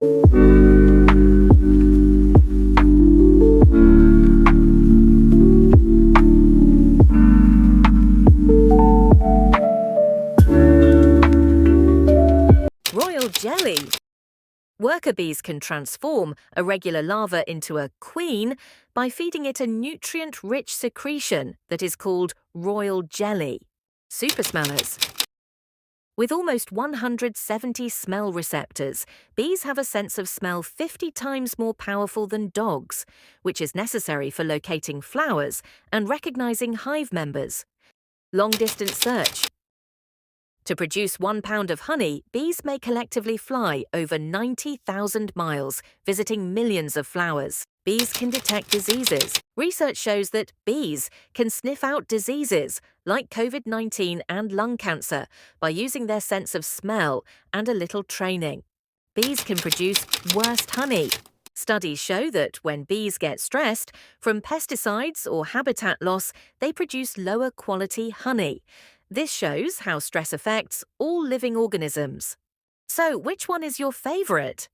Royal jelly. Worker bees can transform a regular larva into a queen by feeding it a nutrient-rich secretion that is called royal jelly. Super smellers. With almost 170 smell receptors, bees have a sense of smell 50 times more powerful than dogs, which is necessary for locating flowers and recognizing hive members. Long-distance search. To produce 1 pound of honey, bees may collectively fly over 90,000 miles, visiting millions of flowers. Bees can detect diseases. Research shows that bees can sniff out diseases like COVID-19 and lung cancer by using their sense of smell and a little training. Bees can produce worst honey. Studies show that when bees get stressed from pesticides or habitat loss, they produce lower quality honey. This shows how stress affects all living organisms. So, which one is your favorite?